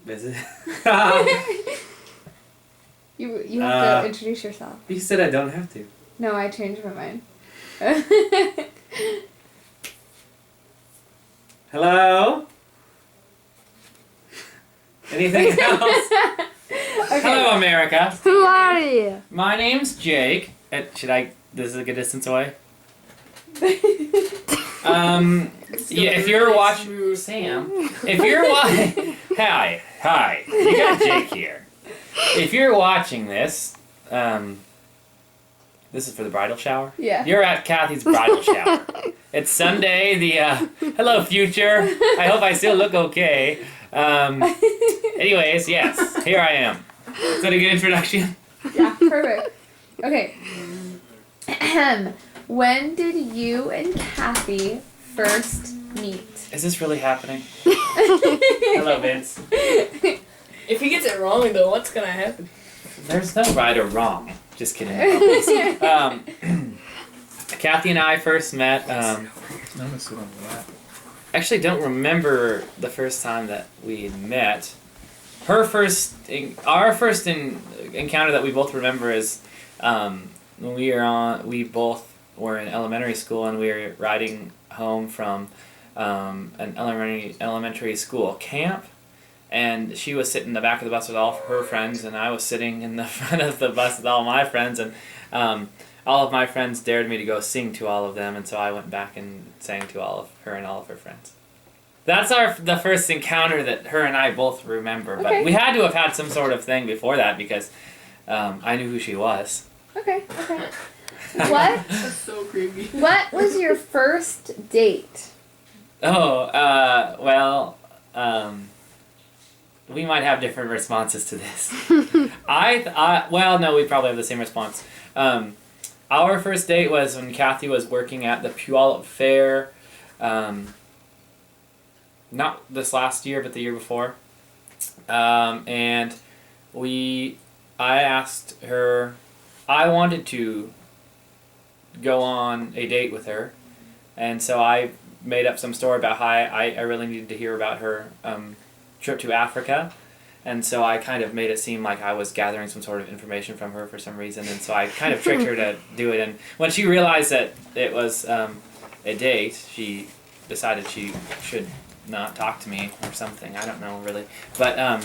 Is it? You have to introduce yourself. You said I don't have to. No, I changed my mind. Hello? Anything else? Okay. Hello, America. Who are you? My name's Jake. This is a good distance away? Yeah, if you're watching... Sam. If you're watching... Hi. You got Jake here. If you're watching this, this is for the bridal shower? Yeah. You're at Cathy's bridal shower. It's Sunday, hello future. I hope I still look okay. Anyways, yes, here I am. Is that a good introduction? Yeah, perfect. Okay. When did you and Cathy first meet? Is this really happening? Hello, Vince. If he gets it wrong, though, what's gonna happen? There's no right or wrong. Just kidding. Cathy and I first met. Actually, don't remember the first time that we met. Our first encounter that we both remember is when we both were in elementary school and we were riding home from an elementary school camp. And she was sitting in the back of the bus with all of her friends, and I was sitting in the front of the bus with all my friends, and all of my friends dared me to go sing to all of them, and so I went back and sang to all of her and all of her friends. That's the first encounter that her and I both remember, but Okay. we had to have had some sort of thing before that because I knew who she was. Okay. What? That's so creepy. What was your first date? We might have different responses to this. Well, no, we probably have the same response. Our first date was when Cathy was working at the Puyallup Fair, not this last year, but the year before. And I asked her, I wanted to go on a date with her, and so I made up some story about how I really needed to hear about her trip to Africa, and so I kind of made it seem like I was gathering some sort of information from her for some reason, and so I kind of tricked her to do it, and when she realized that it was a date, she decided she should not talk to me or something. I don't know really, but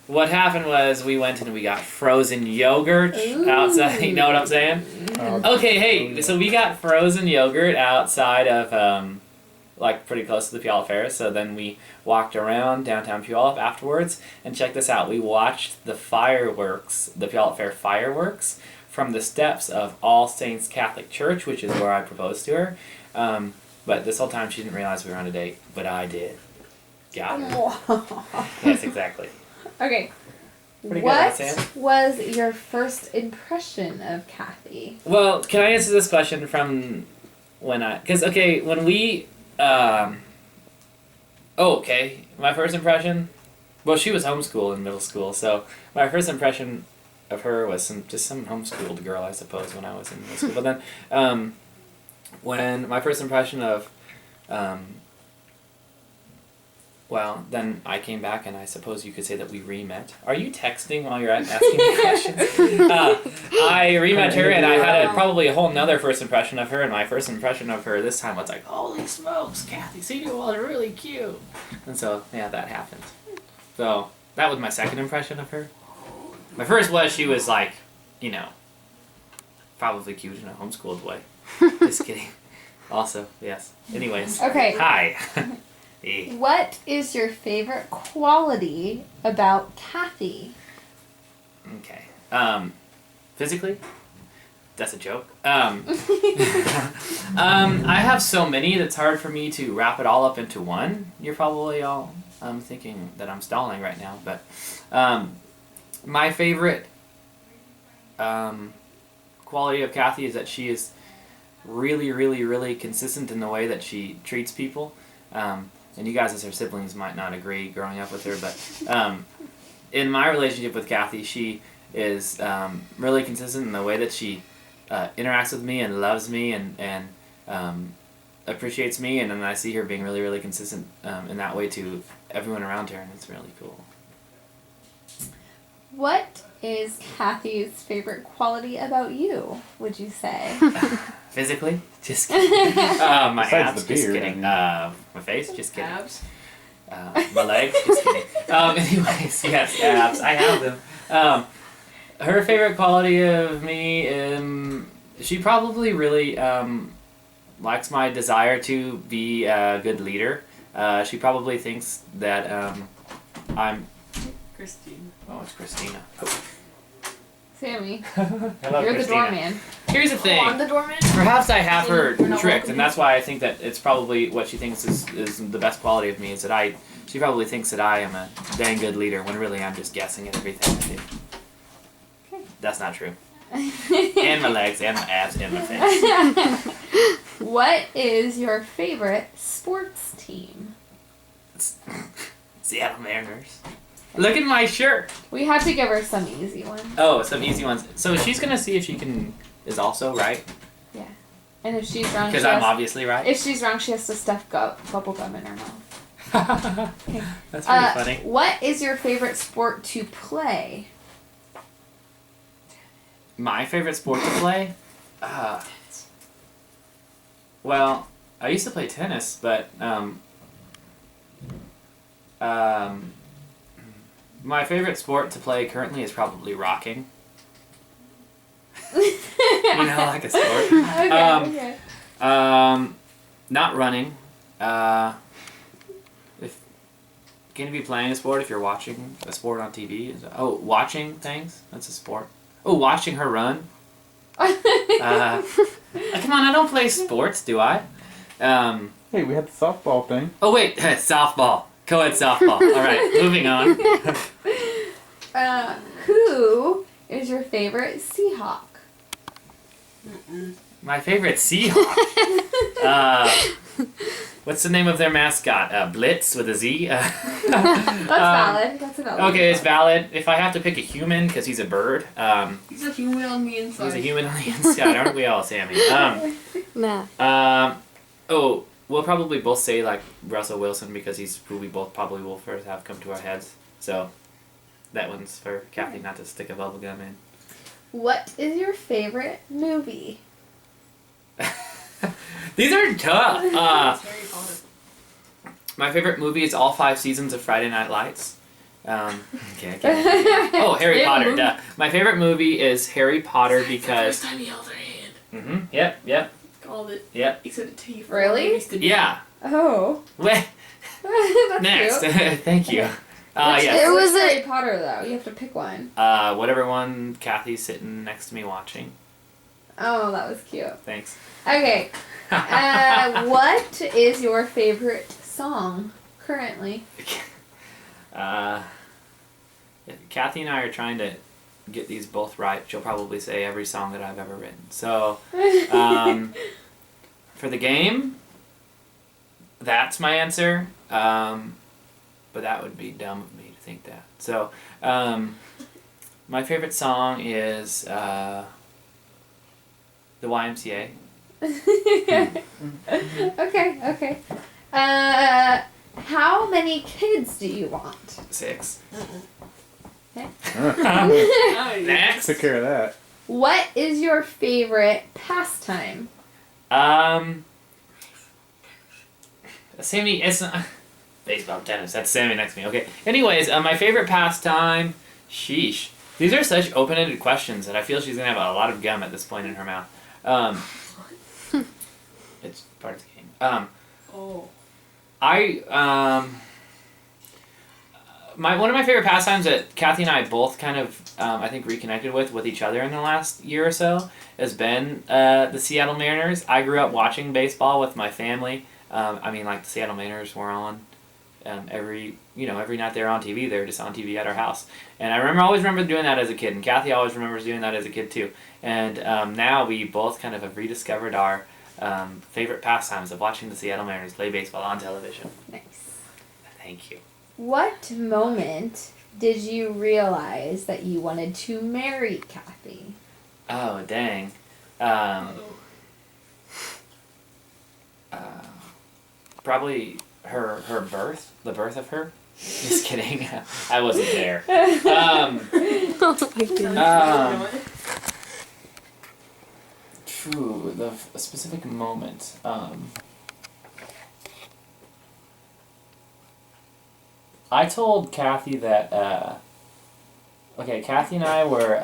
what happened was we went and we got frozen yogurt outside. You know what I'm saying? Okay, hey, so we got frozen yogurt outside of like pretty close to the Puyallup Fair. So then we walked around downtown Puyallup afterwards, and check this out. We watched the fireworks, the Puyallup Fair fireworks, from the steps of All Saints Catholic Church, which is where I proposed to her. But this whole time she didn't realize we were on a date, but I did. Got her. Yes, exactly. Okay. Pretty good, What Sam? was your first impression of Cathy? Well, can I answer this question from when when we, my first impression, well, she was homeschooled in middle school, so my first impression of her was just some homeschooled girl, I suppose, when I was in middle school. But then, when my first impression of, then I came back, and I suppose you could say that we re-met. Are you texting while you're asking me questions? I re-met her, and I had probably a whole nother first impression of her, and my first impression of her this time was like, holy smokes, Cathy Senior was really cute. And so, yeah, that happened. So, that was my second impression of her. My first was she was like, probably cute in a homeschooled way. Just kidding. Also, yes. Anyways. Okay. Hi. What is your favorite quality about Cathy? Okay. Physically? That's a joke. I have so many that it's hard for me to wrap it all up into one. You're probably all thinking that I'm stalling right now, but my favorite quality of Cathy is that she is really, really, really consistent in the way that she treats people. And you guys as her siblings might not agree growing up with her, but in my relationship with Cathy, she is really consistent in the way that she interacts with me and loves me and appreciates me, and then I see her being really, really consistent in that way to everyone around her, and it's really cool. What is Cathy's favorite quality about you, would you say? Physically? Just kidding. My Besides abs? the Just beard, kidding. I mean. My face? Just kidding. Abs. My legs? Just kidding. Anyways, yes, abs. I have them. Her favorite quality of me, she probably really likes my desire to be a good leader. She probably thinks that I'm... Christine. Oh, it's Christina. Sammy, Hello, you're the Christina. doorman. Here's the thing. Oh, I'm the doorman? Perhaps I have her You're not tricked, welcome and that's why I think that it's probably what she thinks is the best quality of me, is that she probably thinks that I am a dang good leader, when really I'm just guessing at everything I do. That's not true. And my legs, and my abs, and my face. What is your favorite sports team? Seattle Mariners. Look at my shirt. We have to give her some easy ones. Oh, some easy ones. So she's gonna see if she is also right, And if she's wrong, because I'm obviously right. if she's wrong, she has to stuff bubble gum in her mouth. That's pretty funny. What is your favorite sport to play? My favorite sport to play? Well, I used to play tennis, but my favorite sport to play currently is probably rocking. You know, like a sport. Okay. Not running. If going to be playing a sport, if you're watching a sport on TV, watching things. That's a sport. Oh, watching her run. Come on, I don't play sports, do I? Hey, we had the softball thing. Oh wait, softball. Co-ed softball. All right, moving on. Who is your favorite Seahawk? My favorite Seahawk. What's the name of their mascot? Blitz with a Z. That's valid. That's a valid. Okay, it's valid. If I have to pick a human, because he's a bird. He's a human on the inside. He's a human on the inside, aren't we all, Sammy? Nah. Oh, we'll probably both say like Russell Wilson, because he's who we both probably will first have come to our heads. So that one's for Cathy, not to stick a bubble gum in. What is your favorite movie? These are tough. It's Harry Potter. My favorite movie is all 5 seasons of Friday Night Lights. Okay. Oh, Harry Yeah, Potter. movie. Duh. My favorite movie is Harry Potter because. First time he held her hand. Mm-hmm. Yep. Called it. Yep. He said it to you. Really? Yeah. Oh. Wait. That's Next. cute. Thank you. Which Yes. It was Harry Potter though. You have to pick one. Whatever one Cathy's sitting next to me watching. Oh, that was cute. Thanks. Okay. What is your favorite song currently? Cathy and I are trying to get these both right. She'll probably say every song that I've ever written. So, for the game, that's my answer. But that would be dumb of me to think that. So, my favorite song is the YMCA. Okay. How many kids do you want? 6. Next. Took care of that. What is your favorite pastime? Sammy, it's not baseball, tennis. That's Sammy next to me. Okay. Anyways, my favorite pastime. Sheesh. These are such open-ended questions that I feel she's gonna have a lot of gum at this point in her mouth. It's part of the game. One of my favorite pastimes that Cathy and I both kind of I think reconnected with each other in the last year or so has been the Seattle Mariners. I grew up watching baseball with my family. The Seattle Mariners were on every night they were on TV. They were just on TV at our house, and I always remember doing that as a kid. And Cathy always remembers doing that as a kid too. And now we both kind of have rediscovered our favorite pastimes of watching the Seattle Mariners play baseball on television. Nice. Thank you. What moment did you realize that you wanted to marry Cathy? Oh, dang. Probably her birth, the birth of her. Just kidding. I wasn't there. Oh my goodness. A specific moment. I told Cathy that. Okay, Cathy and I were.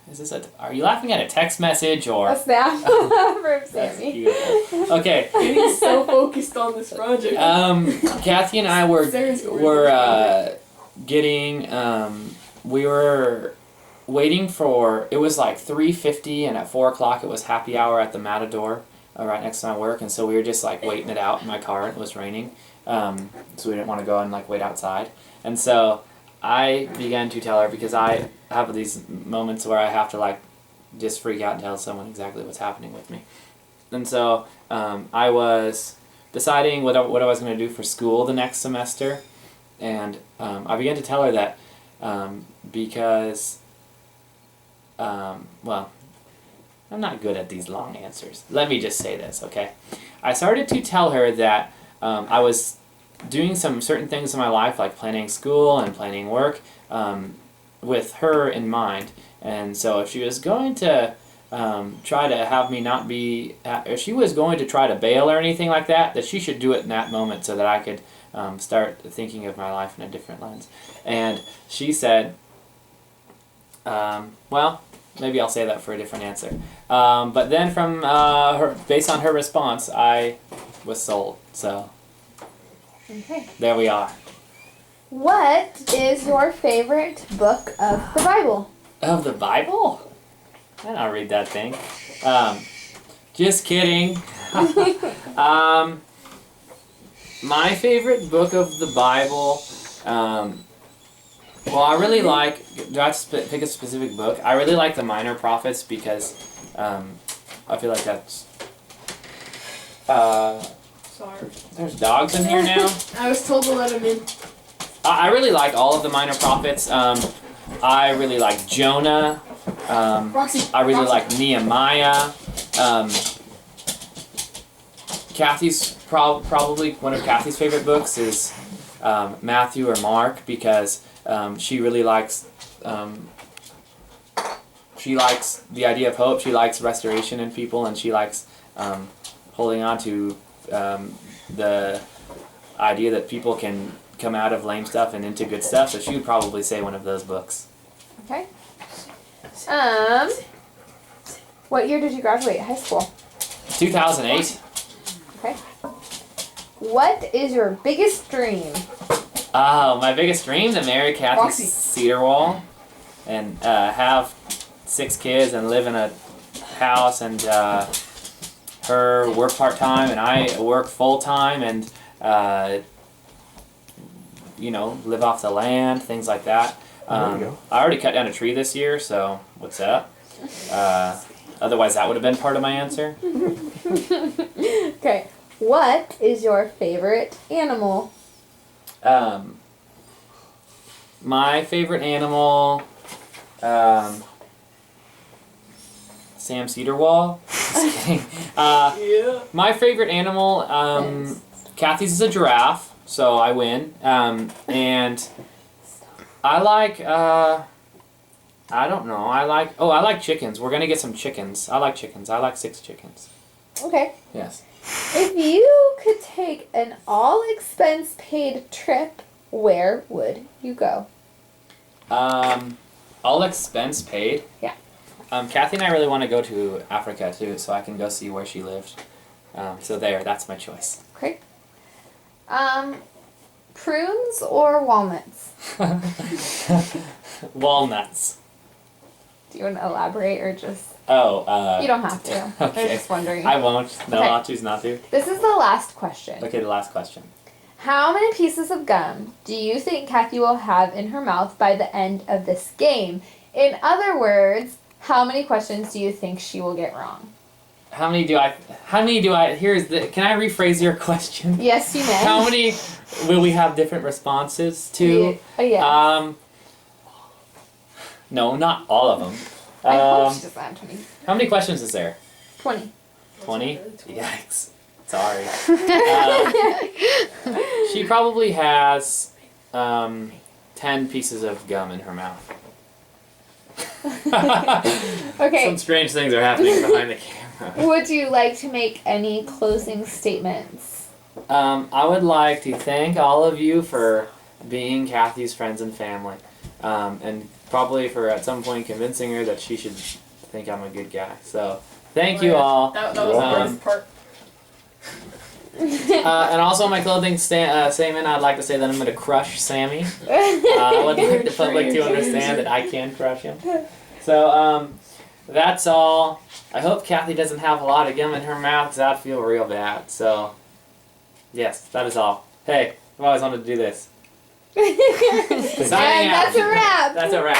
Is this are you laughing at a text message or? A snap from That's Sammy. beautiful. Okay. He's so focused on this project. Cathy and I were getting. We were waiting for. It was like 3:50, and at 4:00 it was happy hour at the Matador, right next to my work, and so we were just like waiting it out in my car. It was raining, so we didn't want to go and like wait outside, and so I began to tell her because I have these moments where I have to like just freak out and tell someone exactly what's happening with me, and so I was deciding what I was going to do for school the next semester, and I began to tell her that because well, I'm not good at these long answers. Let me just say this, okay? I started to tell her that I was doing some certain things in my life, like planning school and planning work, with her in mind. And so if she was going to try to have me not be, if she was going to try to bail or anything like that, that she should do it in that moment so that I could start thinking of my life in a different lens. And she said, well, maybe I'll say that for a different answer. But then from her, based on her response, I was sold. So Okay. there we are. What is your favorite book of the Bible? Of the Bible? I don't read that thing. Just kidding. My favorite book of the Bible, well, I really like, do I have to pick a specific book? I really like the Minor Prophets because I feel like that's, Sorry. there's dogs in here now. I was told to let him in. I really like all of the Minor Prophets. I really like Jonah. I really like Nehemiah. Cathy's probably one of Cathy's favorite books is Matthew or Mark because she really likes the idea of hope. She likes restoration in people, and she likes holding on to the idea that people can come out of lame stuff and into good stuff. So she would probably say one of those books. Okay. What year did you graduate high school? 2008. Okay. What is your biggest dream? Oh, my biggest dream to marry Cathy Roxy. Cedarwall and have 6 kids and live in a house and her work part-time and I work full-time and live off the land, things like that. There you go. I already cut down a tree this year, so what's up? Otherwise that would have been part of my answer. Okay. What is your favorite animal? My favorite animal, Sam Cedarwall. Just kidding. Yeah. My favorite animal, Cathy's is a giraffe, so I win. And I like, I don't know, I like chickens. We're gonna get some chickens. I like chickens. I like 6 chickens. Okay. Yes. If you could take an all-expense-paid trip, where would you go? All expense paid. Yeah. Cathy and I really want to go to Africa too, so I can go see where she lived. So that's my choice. Okay. Prunes or walnuts? Walnuts. Do you want to elaborate or just... Oh, You don't have to. I was okay. just wondering. I won't. No, Okay. I'll choose not to. This is the last question. Okay, the last question. How many pieces of gum do you think Cathy will have in her mouth by the end of this game? In other words, how many questions do you think she will get wrong? How many do I, can I rephrase your question? Yes, you may. How many will we have different responses to? Yeah. No, not all of them. I hope she doesn't have 20. How many questions is there? 20. 20? Yikes. Sorry. She probably has 10 pieces of gum in her mouth. Okay. Some strange things are happening behind the camera. Would you like to make any closing statements? I would like to thank all of you for being Cathy's friends and family. And probably for at some point convincing her that she should think I'm a good guy. So, thank you all. That was the best part. And also my clothing statement, I'd like to say that I'm going to crush Sammy. I would like the public to understand that I can crush him. So, that's all. I hope Cathy doesn't have a lot of gum in her mouth because I'd feel real bad. So, yes, that is all. Hey, I've always wanted to do this. And Signing out. that's a wrap. That's a wrap.